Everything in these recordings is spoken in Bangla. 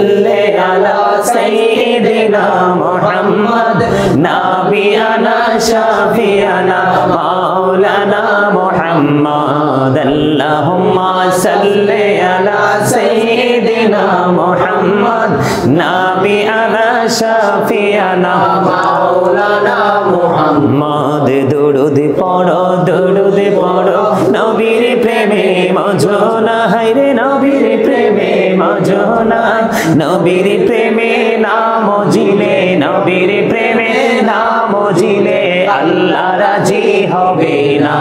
على سيدنا محمد نبينا شفيعنا مولانا محمد اللهم صل على سيدنا محمد نبينا شفيعنا مولانا محمد درود पढ़ो नबीर प्रेमे मजना हायरे नबीर प्रेमे मजना नबीर प्रेमे नाम जिले नबीर प्रेमे नाम जिले अल्लाह राजी होबे ना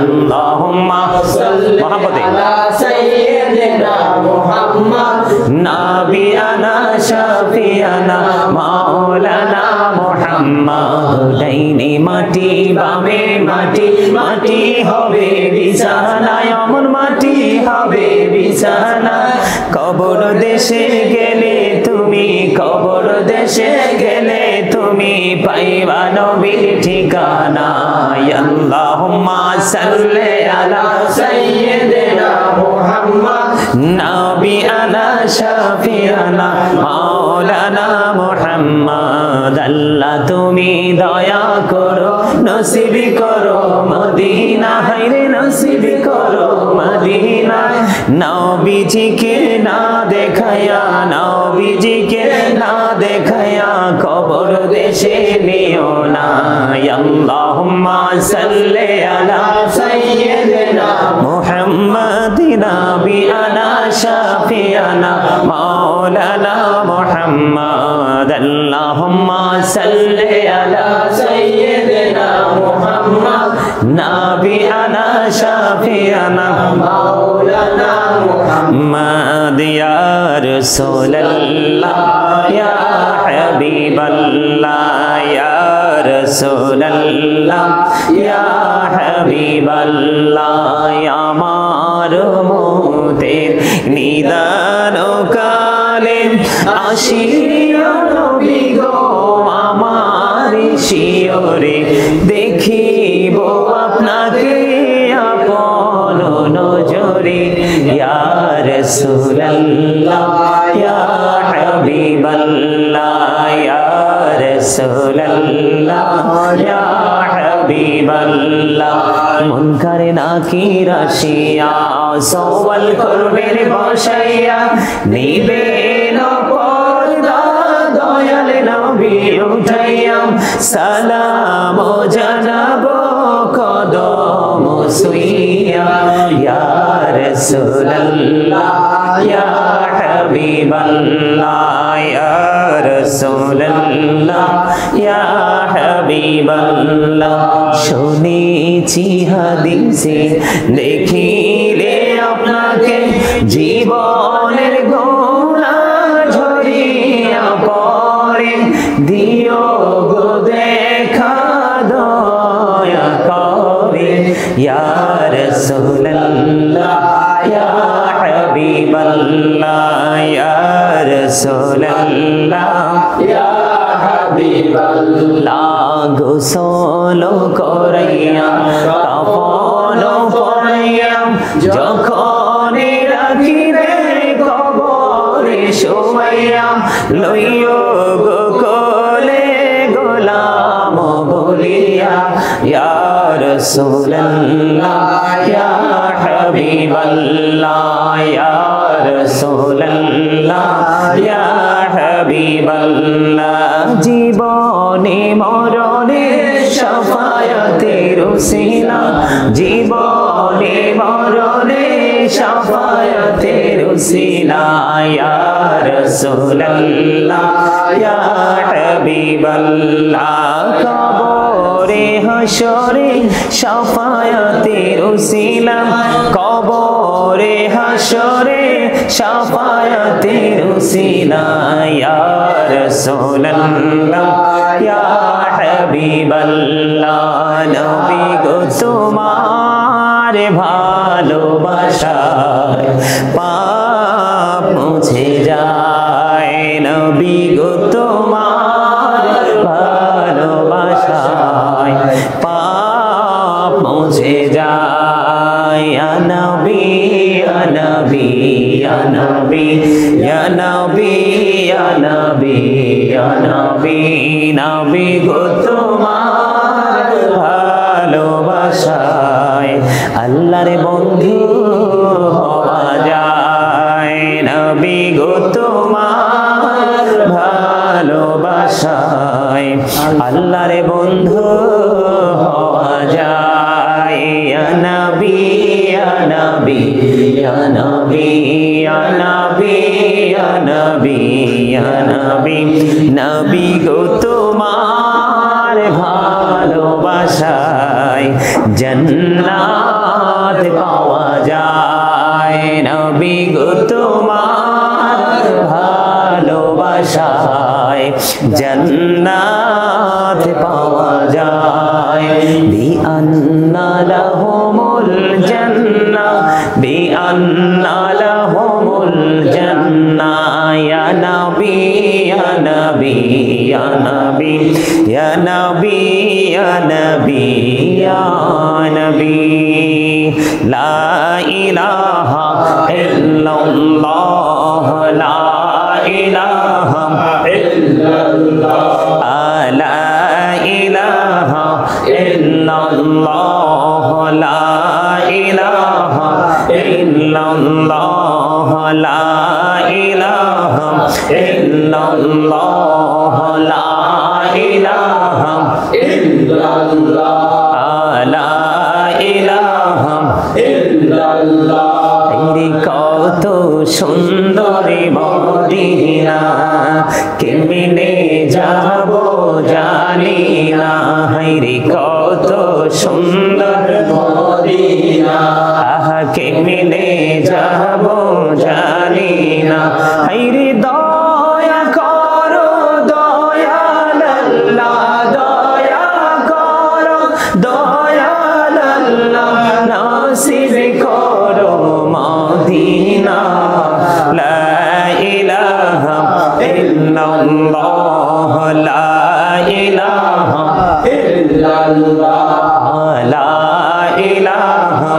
अल्लाहुम्मा सल्ली अला सय्यिदिना मुहम्मद नबियाना शफियाना मौलाना मुहम्मद डाइने माटी बामे माटी माटी होबे बिछाना एमन माटी होबे बिछाना कबर देशे गेले तुमी कबर देशे गेले तुमी पाइबा नबीर ठिकाना अल्लाहुम्मा सल्ली अला सय्यिदिना मुहम्मद नबियाना शफियाना मौलाना मुहम्मद अल्लाह तुमी दया करो नसीब करो मदीना हायरे नसीब करो मदीना नबीजी के ना देखाया नबीजी के ना देखाया कबर देशे नियो ना अल्लाहुम्मा सल्ली अला सय्यिदिना मुहम्मद नबियाना शफियाना मौलाना मुहम्मद अल्लाहुम्मा सल्ली अला सय्यिदिना मुहम्मद नबियाना शफियाना मौलाना मुहम्मद या रसूलल्लाह या हबीबल्लाह या रसूलल्लाह या हबीबल्लाह या मारमुतेर निदान काले आशिया नबी गो आमार शियोरे देखिब आपनाके आपन नजरे या रसूलल्लाह या हबीबल्लाह या रसूलल्लाह या हबीबल्लाह मुनकर नाकिर आशिया सवाल करबेन बसाइया निबेन पर्दा दयाल नबी उठाइया सालाम जानाबो कदम सुइया या रसूलल्लाह या हबीबल्लाह या रसूलल्लाह या हबीबल्लाह শুনেছি হাদিসে দেখিলে আপনাকে জীবনের গোনা ঝরিয়া পড়ে দিও গো দেখা দয়া করে ইয়া রাসূলুল্লাহ ইয়া হাবিবাল্লাহ ইয়া রাসূলুল্লাহ ইয়া হাবিবাল্লাহ গোসল করাইয়া কাফন পরাইয়া যখন রাখিবে কবরে শোয়াইয়া লইও গো কোলে গোলাম বলিয়া ইয়া রাসূলুল্লাহ ইয়া হাবিবাল্লাহ ইয়া রাসূলুল্লাহ ইয়া হাবিবাল্লাহ জীবনে মরণে শাফায়াতের উসিলা জীবনে মরণে শাফায়াতের উসিলা ইয়া রাসূলুল্লাহ ইয়া হাবিবাল্লাহ কবরে হাশরে শাফায়াতের উসিলা কবরে হাশরে শাফায়াতের উসিলা ইয়া রাসূলুল্লাহ ইয়া হাবিবাল্লাহ নবী গো তোমার ভালোবাসায় পাপ মুছে যায় নবী গো তোমার ভালোবাসায় পাপ মুছে যায় या नबी या नबी या नबी या नबी ইয়া নবী ইয়া নবী নবী গো তোমার ভালোবাসায় আল্লাহর বন্ধু হওয়া যায় নবী গো তোমার ভালোবাসায় আল্লাহর বন্ধু হওয়া যায় ইয়া নবী ইয়া নবী ইয়া নবী ইয়া নবী ইয়া নবী ইয়া নবী নবী গো তোমার ভালোবাসায় জান্নাত পাওয়া যায় নবী গো তোমার ভালোবাসায় জান্নাত পাওয়া যায় বিআন্না লাহুমুল জান্নাহ বিআন্না লাহুমুল জান্নাহ ইয়া নবী ইয়া নবী ইয়া নবী ইয়া নবী ইয়া নবী ইয়া নবী লা ইলাহা ইল্লাল্লাহ লা ইলাহা ইল্লাল্লাহ লা ইলাহা ইল্লাল্লাহ লা ইলাহা ইল্লাল্লাহ লা ইলাহা ইল্লাল্লাহ লা ইলাহা ইল্লাল্লাহ লা ইলাহা ইল্লাল্লাহ কত সুন্দরী মদিনা কেমনে যাব জানি না হায়রে কত সুন্দর মদিনা আহা কেমনে যাব জানি না হায়রে দয়া করো দয়াল আল্লাহ দয়া করো দয়াল আল্লাহ নসিব করো মদিনা লা ইলাহা ইল্লাল্লাহ লা ইলাহা ইল্লাল্লাহ লা ইলাহা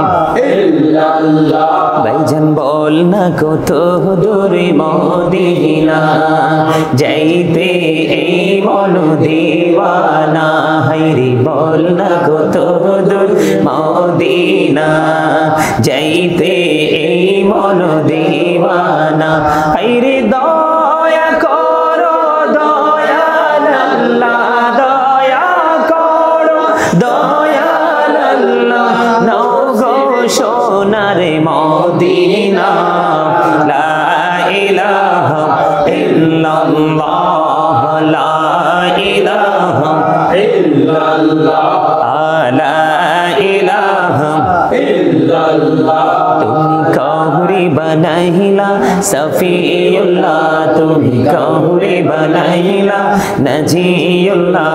ইল্লাল্লাহ ভাইজান বল না কত দূরে মদিনা যাইতে এই মন দিওয়ানা হায়রে বল না কত দূর মদিনা যাইতে এই মন দিওয়ানা হায়রে দয়া করো দয়াল আল্লাহ দয়া করো দয়াল আল্লাহ নও গো সোনার মদিনা লা ইলাহা ইল্লাল্লাহ লা ইলাহা ইল্লাল্লাহ লা ইলাহা ইল্লাল্লাহ তুমি কাহুরি বানাইলা সফিউল্লাহ তুমি কাহুরি বানাইলা নজিউল্লাহ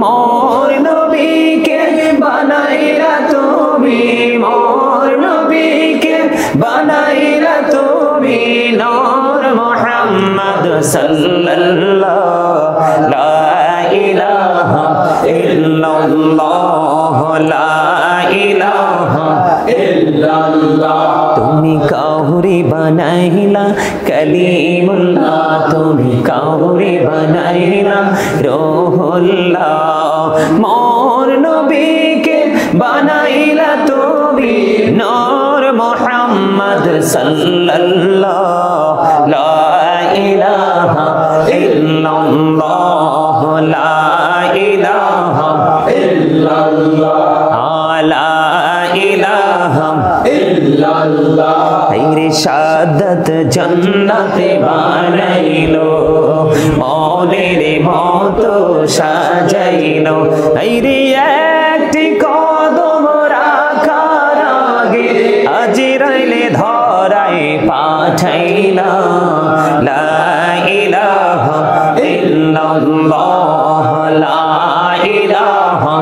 মোর নবীকে বানাইলা তুমি মোর নবীকে বানাইলা তুমি নূর মুহাম্মদ সাল্লাল্লাহু লা ইলাহা ইল্লাল্লাহ লা ইলাহা ইল্লাল্লাহ তুমি কাহুরি বানাইলা কলিমুল্লাহ তুমি কাহুরি বানাইলা রূহুল্লাহ মোর নবীকে বানাইলা তুমি নূর মুহাম্মদ সাল্লাল্লাহু লা ইলাহা ইল্লাল্লাহ লা ইলাহা ইল্লাল্লাহ লা ইলাহা ইল্লাল্লাহ হায়রে শাহাদাত জান্নাতে বানাইলো মনের মতো সাজাইলো হায়রে একটি কদম রাখার আগে আজরাইলে ধরায় পাঠাইলা লা ইলাহা ইল্লাল্লাহ লা ইলাহা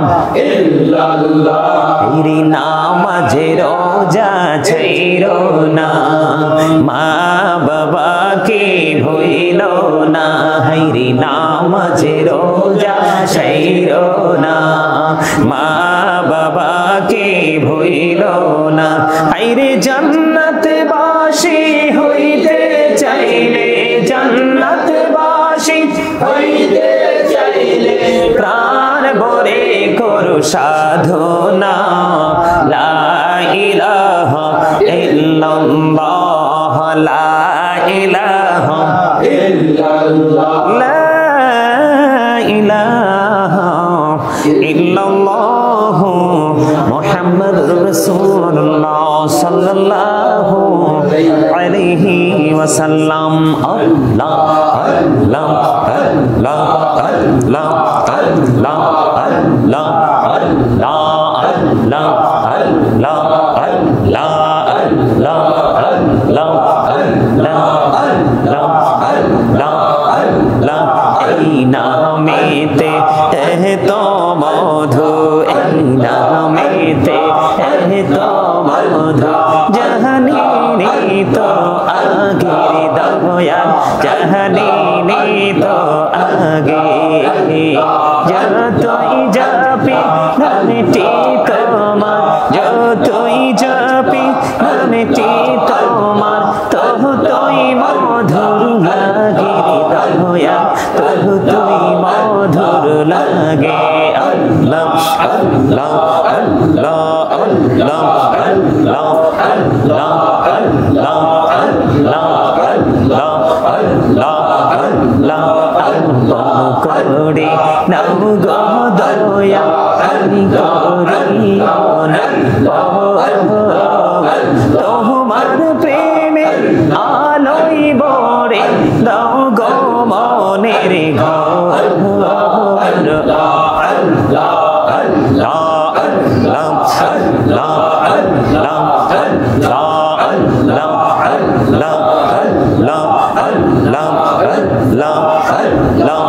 ইল্লাল্লাহ হায়রে নামাজে রোজা ছাইরো না মা বাবাকে ভুইলো না হায়রে নামাজে রোজা ছাইরো না মা বাবাকে ভুইলো না হায়রে জান্নাত বাসী হইতে চাইলে মুহাম্মাদুর রাসূলুল্লাহ সাল্লাল্লাহু আলাইহি ওয়াসাল্লাম। আল্লাহ আল্লাহ আল্লাহ আল্লাহ আল্লাহ আল্লাহ আল্লাহ আল্লাহ আল্লাহ আল্লাহ আল্লাহ আল্লাহ আল্লাহ আল্লাহ আল্লাহ। এই নামেতে এত মধু, এই নামেতে এত মধু, জাহানি তো আগের দয়াল, জাহানি তো আগে। যতই যাবি নামটি তোমার, যতই যাবি নামটি তোমার, ততই মধুর লাগে দয়াল, ততই মধুর লাগে। আল্লাহ আল্লাহ আল্লাহ আল্লাহ আল্লাহ আল্লাহ আল্লাহ আল্লাহ আল্লাহ আল্লাহ আল্লাহ আল্লাহ করে নাম গো দয়া, আমি করিও না তোমার প্রেমে আলোই বরে দাও গো মনের ঘর। আল্লাহ আল্লাহ আল্লাহ আল্লাহ আল্লাহ আল্লাহ আল্লাহ আল্লাহ আল্লাহ আল্লাহ আল্লাহ আল্লাহ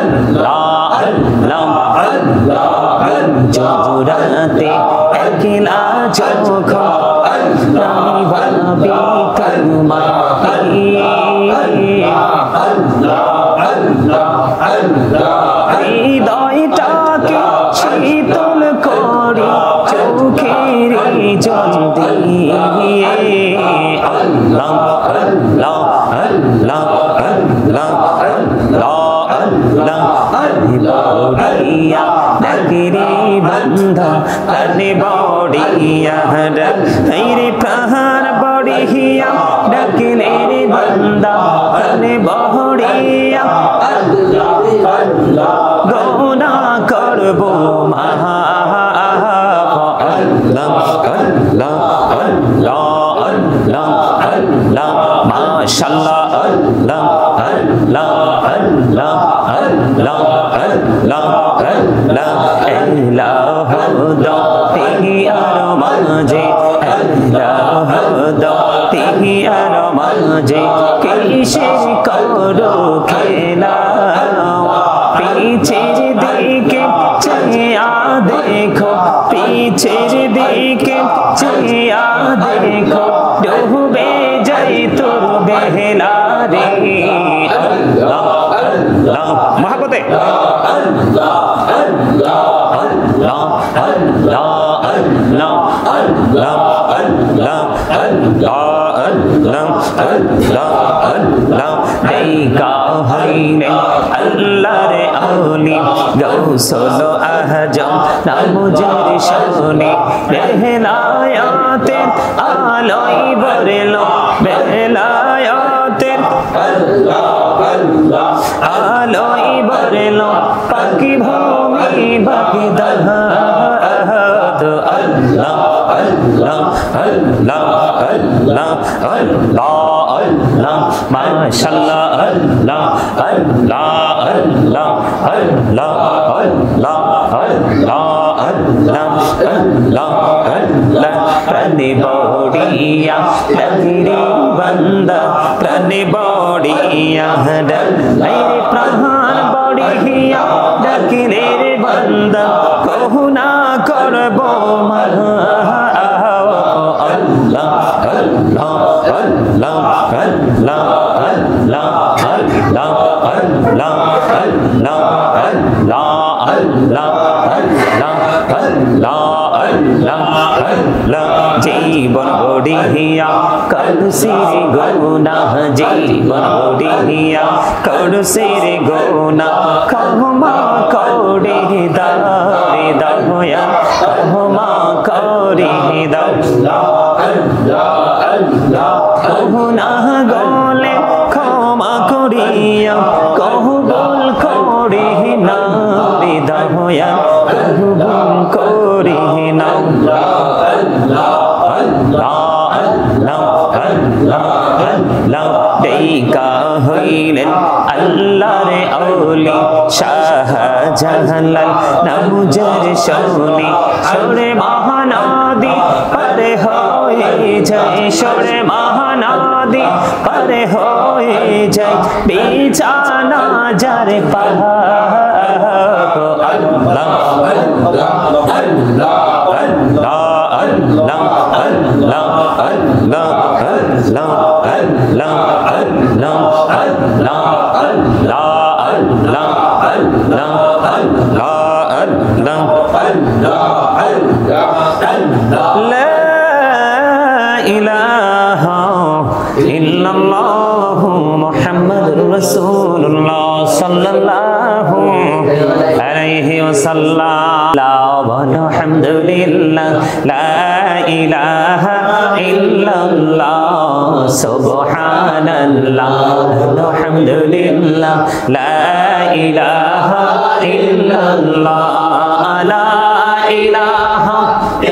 আল্লাহ আল্লাহ আল্লাহ জোড়াতে একলা চোখ আমি ভাবি তোমার, হৃদয়টাকে শীতল করি চোখের জল দিয়ে। আল্লাহ আল্লাহ আল্লাহ আল্লাহ আল্লাহ আল্লাহ বড়িয়া ডাকিরে বন্ধা প্রাণে বড়িয়া, রে প্রাণ বড়িয়া ডাকিলে রে বন্ধা প্রাণে বড়িয়া। গোনা করবো মাহা আল্লাহ আল্লাহ আল্লাহ আল্লাহ আল্লাহ মাশাআল্লাহ আল্লাহ আল্লাহ আল্লাহ আল্লাহ আল্লাহ আল্লাহ। ইলাহু দাতি আর মাঝে, ইলাহু দাতি আর মাঝে কিসের করো খেলা, পিছের দিকে চেয়া দেখো, পিছের দিকে চেয়া দেখো, ডুবে যাই তোর বেলা রে। আল্লাহ আল্লাহ মহাব্বতে আল্লাহ আল্লাহ আল্লাহ আল্লাহ আল্লাহ আল্লাহ আল্লাহ আল্লাহ আল্লাহ আল্লাহ আল্লাহ। দেখা হইলে আল্লাহর আউলি গৌসল আজম নামুজের শোনে, বেলায়াতের আলোয় বরল, বেলায়াতের আলোয় বরল, পাখি ভূমি বাকি দহাত। আল্লাহ আল্লাহ আল্লাহ আল্লাহ আল্লাহ আল্লাহ মাশাআল্লাহ আল্লাহ আল্লাহ আল্লাহ আল্লাহ আল্লাহ আল্লাহ আল্লাহ আল্লাহ আল্লাহ। প্রাণে বড়িয়া ডাকিরে বান্দা, প্রাণে বড়িয়া রে প্রাণ বড়িয়া ডাকিরে বান্দা, কহুনা করবো মাহা। আল্লাহ আল্লাহ আল্লাহ আল্লাহ আল্লাহ আল্লাহ আল্লাহ আল্লাহ আল্লাহ আল্লাহ আল্লাহ আল্লাহ আল্লাহ আল্লাহ। জীবন বড়িয়া করছিরে গুনা, জীবন বড়িয়া করছিরে গুনা, ক্ষমা করে দাও রে দয়া, ক্ষমা করে দাও। গুনাহ গলে ক্ষমা করিয়া কবুল করে নাও রে দয়াল কবুল করে নাও দেইকা হইলেন আল্লাহর আউলি শাহজালাল নামুজের শোনে সরে মহানদী পারে হয়ে যায় সরে মহানদী পারে হয়ে যায় বিছানা যার পাহাড় আল্লাহ আল্লাহ আল্লাহ আল্লাহ আল্লাহ আল্লাহ আল্লাহ আল্লাহ আল্লাহ আল্লাহ আল্লাহ আল্লাহ আল্লাহ আল্লাহ আল্লাহ লা ইলাহা ইল্লাল্লাহু মুহাম্মাদুর রাসূলুল্লাহ সাল্লাল্লাহু আলাইহি ওয়াসাল্লাম আলহামদুলিল্লাহ লা ইলাহা ইল্লাল্লাহ সুবহানাল্লাহ আলহামদুলিল্লাহ লা ইলাহা ইল্লাল্লাহ লা ইলাহা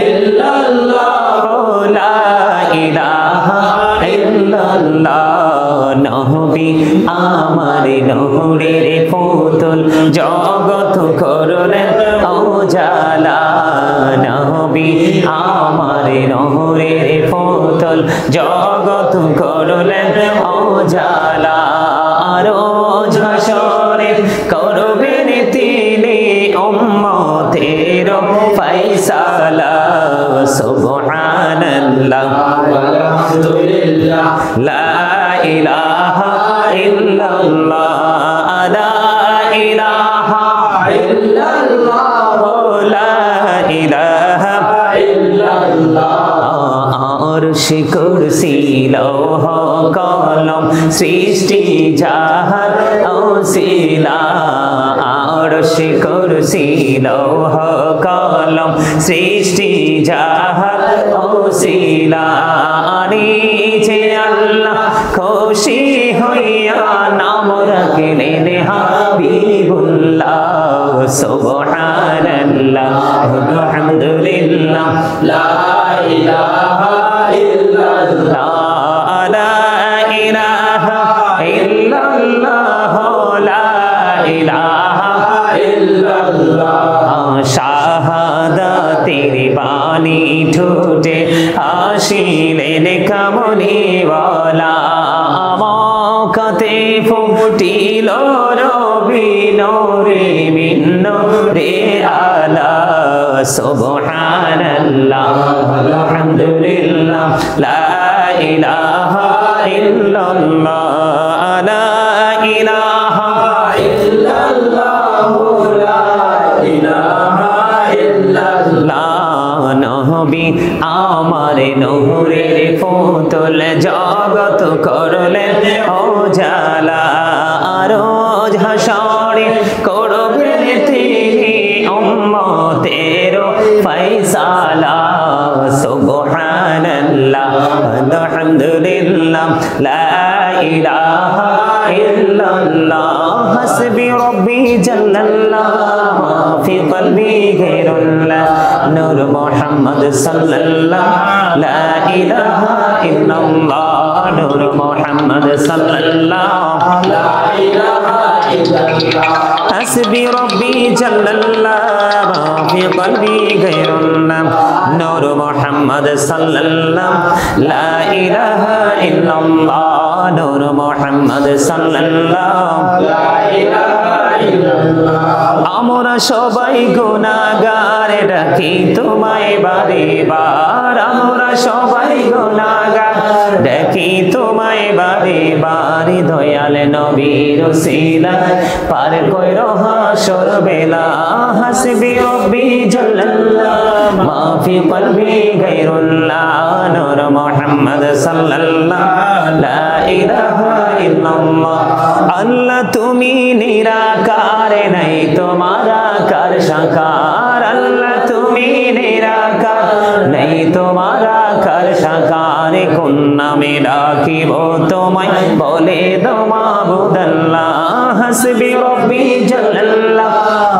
ইল্লাল্লাহ লা ইলাহা ইল্লাল্লাহ নবী আমার নূরের পুতুল জগৎ করলেন উজালা নবী আমার নূরের পুতুল জগৎ করলেন উজালা রোজ হাসরে করবেন তিনি উম্মতের ফয়সালা সুবহানাল্লাহ আলহামদুলিল্লাহ লা ইলাহা ইল্লাল্লাহ লা ইলাহা ইল্লাল্লাহ লা ইলাহা ইল্লাল্লাহ আরশ কুরসি লৌহ কলম সৃষ্টি যাহার ওসিলা আরশ কুরসি লৌহ কলম সৃষ্টি যাহার ওসিলা নিচে আল্লাহ খুশি হইয়া নাম রাখলেন হাবিবুল্লাহ সুবহানাল্লাহ আলহামদুলিল্লাহ লা ইলাহা ইল্লাল্লাহ লা ইলাহা ইল্লাল্লাহ লা ইলাহা ইল্লাল্লাহ শাহাদাতের বাণী ঠোঁটে আসিলেন কামলিওয়ালা মক্কাতে ফুটিল রবি নূরে মিন নূরে আলা সুবহানাল্লাহ আলহামদুলিল্লাহ লা ইলাহা ইল্লাল্লাহ লা ইলাহা ইল্লাল্লাহ লা ইলাহা ইল্লাল্লাহ নবী আমার নূরের পুতুল জগৎ করলেন উজালা রোজ হাসরে করবেন তিনি উম্মতের ফয়সালা সুবহানাল্লাহ আলহামদুলিল্লাহ লা ইলাহা ইল্লাল্লাহ হাসবি রব্বি জাল্লাল্লাহ মা ফি কলবি গায়রুল্লাহ নূর মুহাম্মদ সাল্লাল্লাহ লা ইলাহা ইল্লাল্লাহ নূর মুহাম্মদ সাল্লাল্লাহ লা ইলাহা ইল্লাল্লাহ হাসবি রব্বি জাল্লাল্লাহ মা ফি কলবি গায়রুল্লাহ নূর মুহাম্মদ সাল্লাল্লাহ লা ইলাহা ইল্লাল্লাহ নূর মুহাম্মদ সাল্লাল্লাহ লা ইলাহা ইল্লাল্লাহ আমরা সবাই গুনাহগার ডাকি তোমায় বারে বার আমরা সবাই গুনাহগার ডাকি তোমায় বারে বার দয়াল নবীর ওসিলায় পার কইরো হাসর বেলা হাসবি রব্বি জাল্লাল্লাহ মা ফি কলবি গায়রুল্লাহ নূর মুহাম্মদ সাল্লাল্লাহ লা ইলাহা ইল্লাল্লাহ আল্লাহ তুমি নিরাকার নাই তোমার আকার সাকার আল্লাহ তুমি নিরাকার নাই তোমার আকার সাকার কোন নামে ডাকিব তোমায় বলে দো মাবুদ আল্লাহ হাসবি রব্বি জাল্লাল্লাহ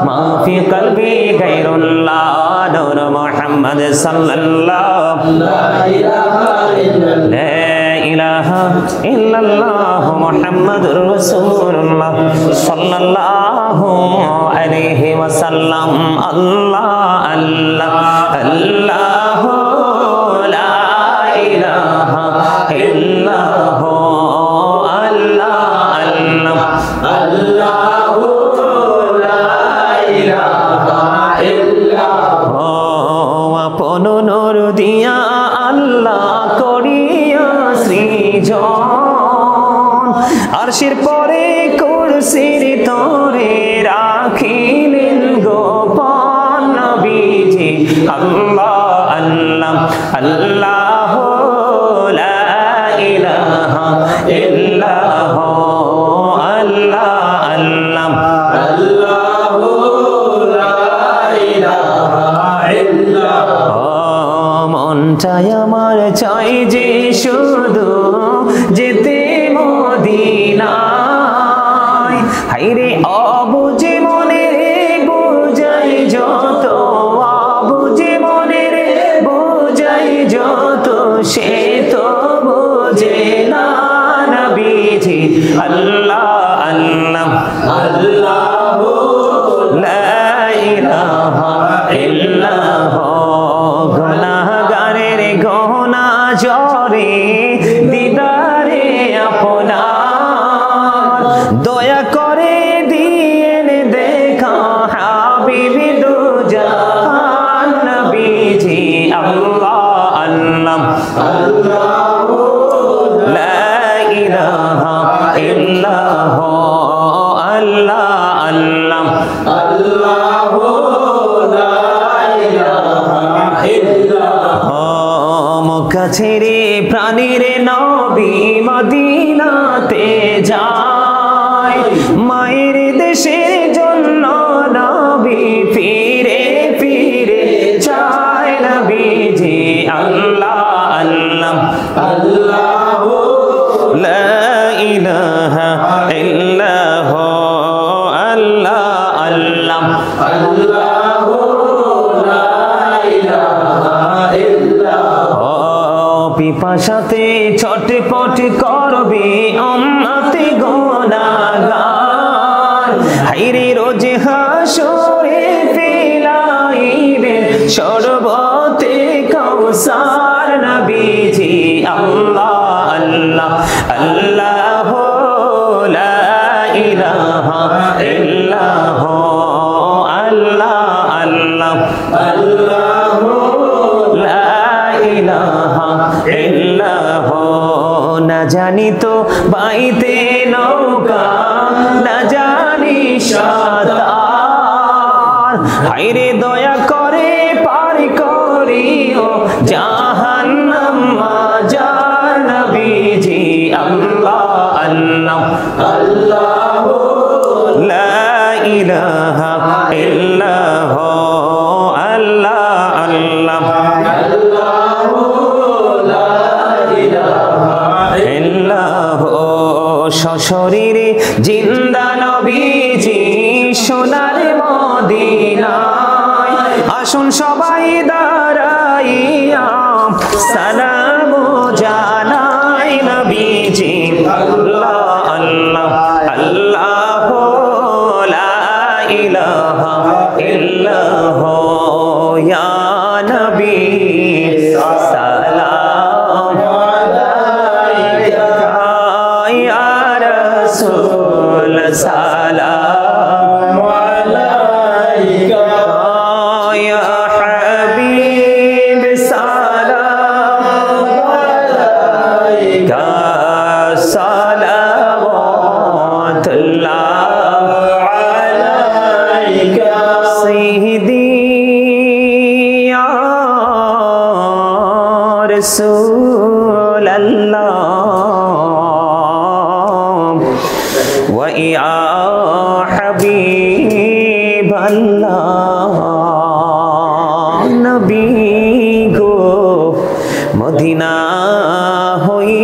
মা ফি কলবি গায়রুল্লাহ নূর মুহাম্মদ সাল্লাল্লাহু লা ইলাহা ইল্লাল্লাহ মুহাম্মাদুর রাসূলুল্লাহ সাল্লাল্লাহু আলাইহি ওয়াসাল্লাম আল্লাহ আল্লাহ আল্লাহ লা ইলাহা ইল্লাল্লাহ আল্লাহ আল্লাহ আল্লাহ লা ইলাহা ইল্লাল্লাহ আপন নূর দিয়া আল্লাহ করিয়া সৃজন আরশের পরে কুরসির তরে রাখিলেন গোপন নবীজি আল্লাহ আল্লাহ আল্লাহ লা ইলাহা ইল্লাল্লাহ আল্লাহ আল্লাহ আল্লাহ লা ইলাহা ইল্লাল্লাহ মনটাই আমার চাই যে শুধু যেতে মদিনায় হায়রে অবুঝে মনে রে বুঝাই যত অবুঝে মনে রে বুঝাই যত সে তো বোঝে না নবীজি আল্লাহ আল্লাহ আল্লাহ লা ইলাহা ইল্লাল্লাহ গুনাহগারের গোনা জরে দিদারে আপনার দয়া করে দিয়েন দেখা হাবিবি দু জাহান নবীজি আল্লাহ আল্লাহ আল্লাহ লা ইলাহা ইল্লাল্লাহ আল্লাহ আল্লাহ আল্লাহ লা ইলাহা ইল্লাল্লাহ মক্কা ছেড়ে প্রাণীর নবী মদিনাতে যায় মায়ের দেশের জন্য নবী ফিরে ফিরে চায় নবীজি আল্লাহ আল্লাহ আল্লাহ লা ইলাহা ইল্লাল্লাহ আল্লাহ আল্লাহ আল্লাহ লা ইলাহা ইল্লাল্লাহ পিপাসাতে ছটপট করবে উম্মতে গুনাহগার হায়রে রোজ হাসরে ফিলাইবে শরবতে কাউসার নবীজি আল্লাহ আল্লাহ আল্লাহ লা ইলাহা ইল্লাল্লাহ আল্লাহ আল্লাহ আল্লাহ লা ইলাহা ইল্লাল্লাহ না জানি তো বাইতে নৌকা না জানি সাঁতার হায়রে দয়া করে পার করিও জাহান্নাম মাজার নবীজি আল্লাহ আল্লাহ আল্লাহ লা ইলাহা ইল্লাল্লাহ আল্লাহ আল্লাহ আল্লাহ লা ইলাহা ইল্লাল্লাহ সশরীরে জিন্দা নবীজি সোনার মদিনায় আসুন সবাই দাঁড়াইয়া সালাম জানাই নবীজি আল্লাহ আল্লাহ আল্লাহ লা ইলাহা ইল্লাল্লাহ ইয়া নবী সালাম আলাইকা ইয়া রাসূল সালাম আলাইকা ইয়া হাবিব সালাম আলাইকা সালাওয়াতুল্লাহ আলাইকা সাইয়্যিদি ইয়া রাসূলাল্লাহ ওয়া ইয়া হাবিবাল্লাহ নবী গো মদিনা হই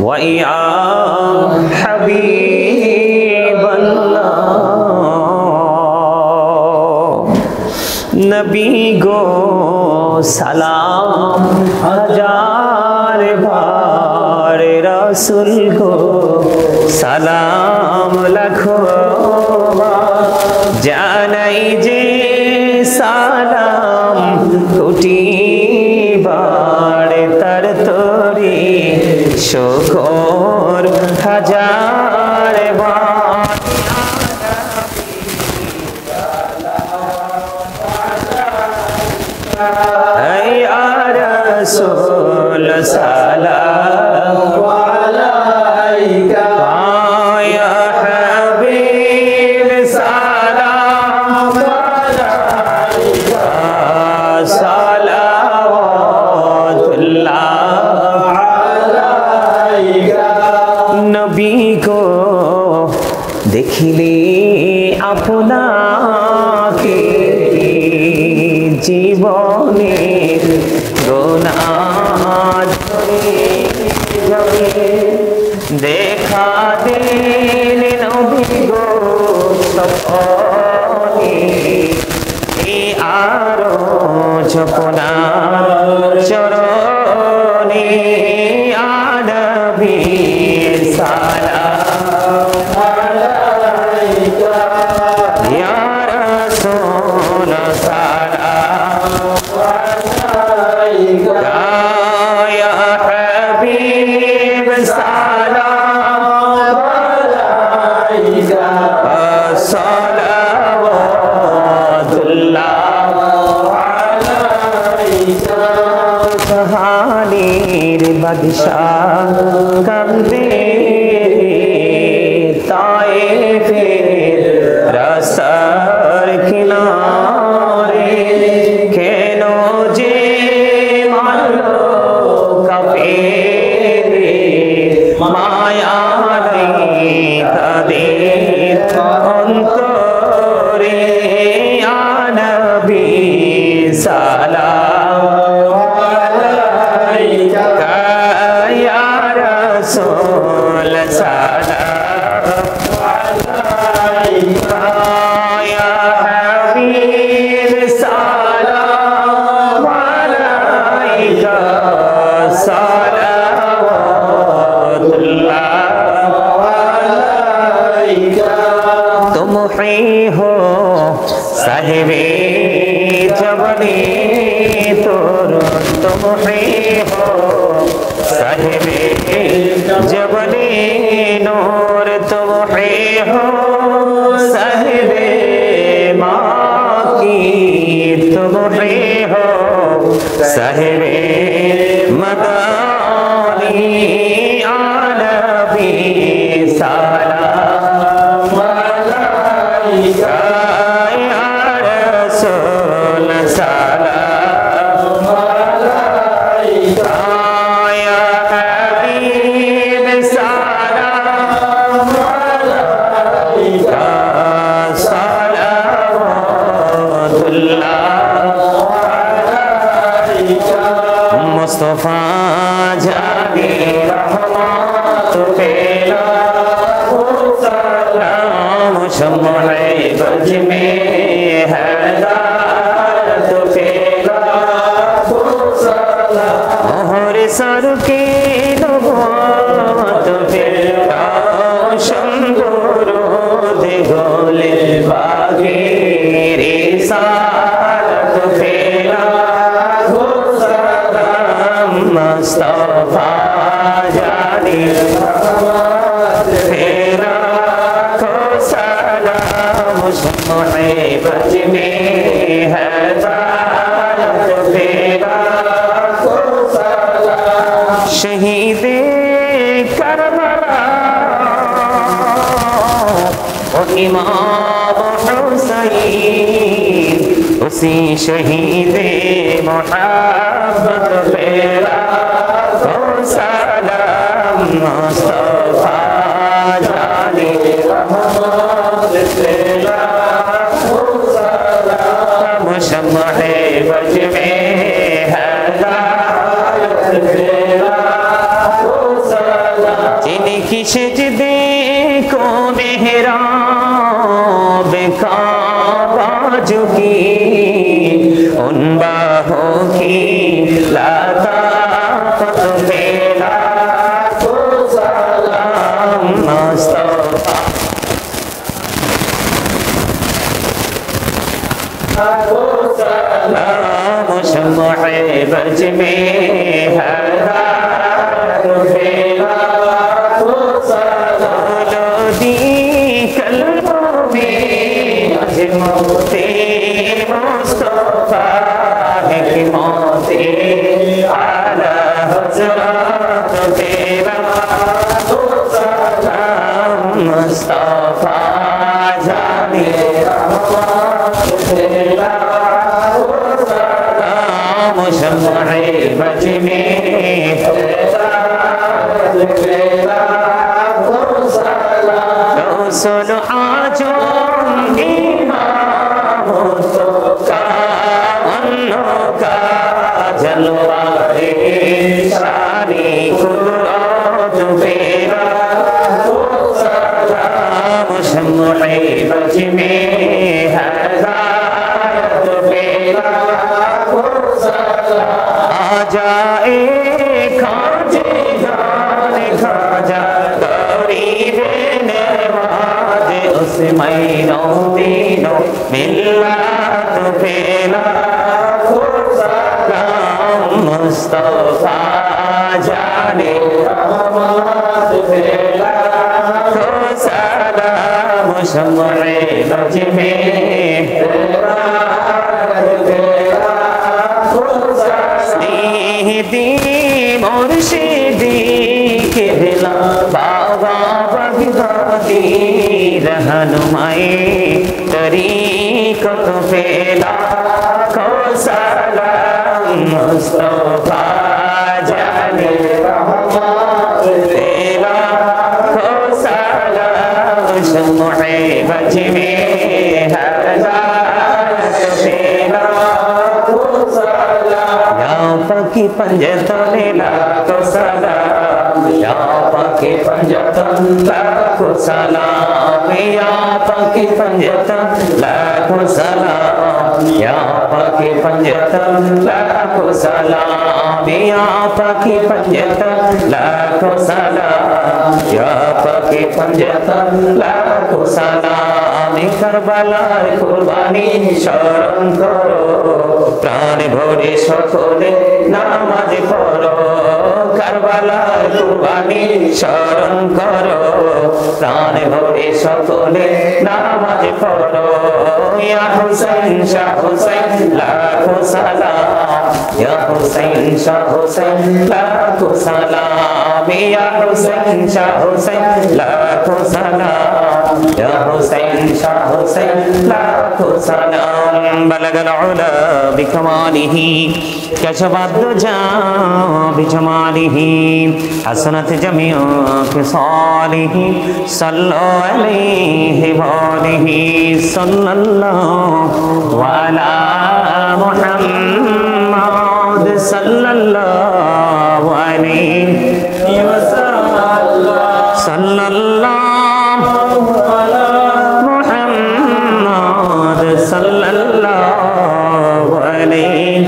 वया हबीबल्लाह नबी गो सलाम हजार बार रसूल को सलाम लखो জানাই যে সালাম কোটি বার তার তরি শুকর হাজার বার ইয়া রাসূল সালাম আলাইকা ইয়া হাবিব সালাম আলাইকা সালাওয়াতুল্লাহ আলাইকা নবী को देखिले আপনাকে জীবনে গোনাহ দেখা দিন নবী গো সপনে এই আরো জপনার চরণে আনবী সালাম আলাইকা ইয়া রাসূল সালাম আলাইকা ইয়া হাবিব সালাম আলাইকা সালাওয়াতুল্লাহ আলাইকা কহানির বাদশাহ কান্দে তায়েফের রাস্তার কিনারে কেন যে মারলো কাফের মায়া নেই তাদের অন্তরে ইয়া নবী সালাম আলাইকা ইয়া রাসূল সালাম আলাইকা ইয়া হাবিব সালাম আলাইকা সালাওয়াতুল্লাহ আলাইকা तुम ही हो साहिबे जबनी तोर तुम ही हो साहिबे जबनी नूर तुम ही हो साहिबे माकी तुम ही हो साहिबे मदानी आनबी सालाम आलैका या रसूल सलाम आलैका या हबीब सलाम आलैका सलावतुल्लाह आलैका मुस्तफा जाने रहमत पेला सलाम शम्मे बज में हैदारत पेला मोहर सर के नबूवत पेला शंगुरो दे गोले बागे रिसालत पेला मुस्तफा जाने रहमत पेला शम्मे बज में हैदारत पेला शहीद करबला और इमाम हुसैन उसी शहीद मोहब्बत पेला सलाम मुस्तफा जाने रहमत पेला शम्मे बज में हैदारत पेला सजदे को मेहराब काबा झुकी उन बाहों की लताफत पे लाखों सलाम मुस्तफा सलाम शम्मे बज में हज़ार पे लाखों सलाम दी कल्बों में अज़मते मुस्तफा है कि मौते आला हज़रत पे लाखों सलाम मुस्तफा जाने शम्मे बज में रसूल आजो इमाम तो का जलवा शानी कुदरत बेरा सलाम शम्मे बज में हज़ार बेरा जाए खाजे जाने खाजा गरीब नवाज उस महीनों दिनों मिल्लत फेला सलाम मुस्तफा जाने रहमत फेला सलाम शम्मे बज में दी मुर्शिदी के दिला बाबा बगदादी रहनुमाई तरीक़त पे लाखों सलाम मुस्तफा जाने रहमत पे लाखों सलाम शम्मे बज में हज़ार पे लाखों सलाम या पकी पंजतन लाखों सलाम या पकी पंजतन लाखों सलाम या पकी पंजतन लाखों सलाम या पकी पंजतन लाखों सलाम या पकी पंजतन लाखों सलाम या पकी पंजतन लाखों सलाम करबला कुर्बानी शरण करो प्राण भरे সকলে নামাজ পড়ো কারবালার কুরবানি স্মরণ করো প্রাণ ভরে সকলে নামাজ পড়ো ইয়া হুসাইন শাহ হুসাইন লাখো সালাম ইয়া হুসাইন শাহ হুসাইন লাখো সালাম ইয়া হুসাইন শাহ হুসাইন লাখো সালাম ইয়া হুসাইন শাহ হুসাইন লাখো সালাম বালাগাল উলা বিকামালিহি كشفت الدجى بجماله حسنت جميع خصاله صلوا عليه وآله صلى الله على محمد صلى الله عليه وسلم صلى الله على محمد صلى الله عليه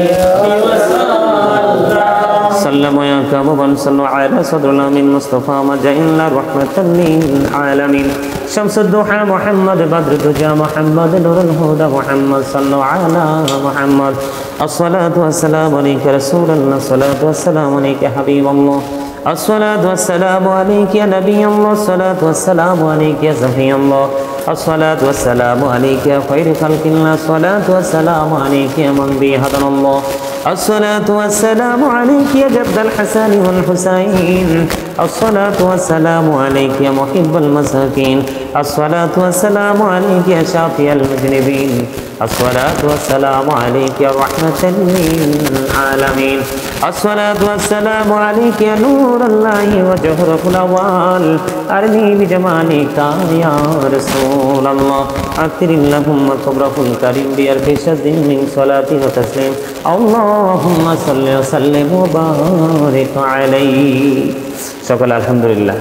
كابوبا صلوا على صدر الأمين مصطفى مجئنا رحمة للعالمين شمس الضحى محمد بدر الدجى محمد نور الهدى محمد صلوا على محمد الصلاة والسلام عليك رسول الله الصلاة والسلام عليك حبيب الله الصلاة والسلام عليك يا نبي الله الصلاة والسلام عليك يا صفي الله الصلاة والسلام عليك يا خير خلق الله الصلاة والسلام عليك يا من به هدى الله الصلاة والسلام عليك يا جد الحسن والحسين الصلاة والسلام عليك يا محب المساكين الصلاة والسلام عليك يا شافي المذنبين الصلاة والسلام عليك يا رحمة للعالمين الصلاة والسلام عليك يا نور الله وجهرة الأوال أرني بجمالك يا رسول الله أكثر اللهم قبره الكريم بألف شد من صلاة وتسليم اللهم صل وسلم وبارك عليه সকলে আলহামদুলিল্লাহ।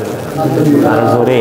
আর জোরে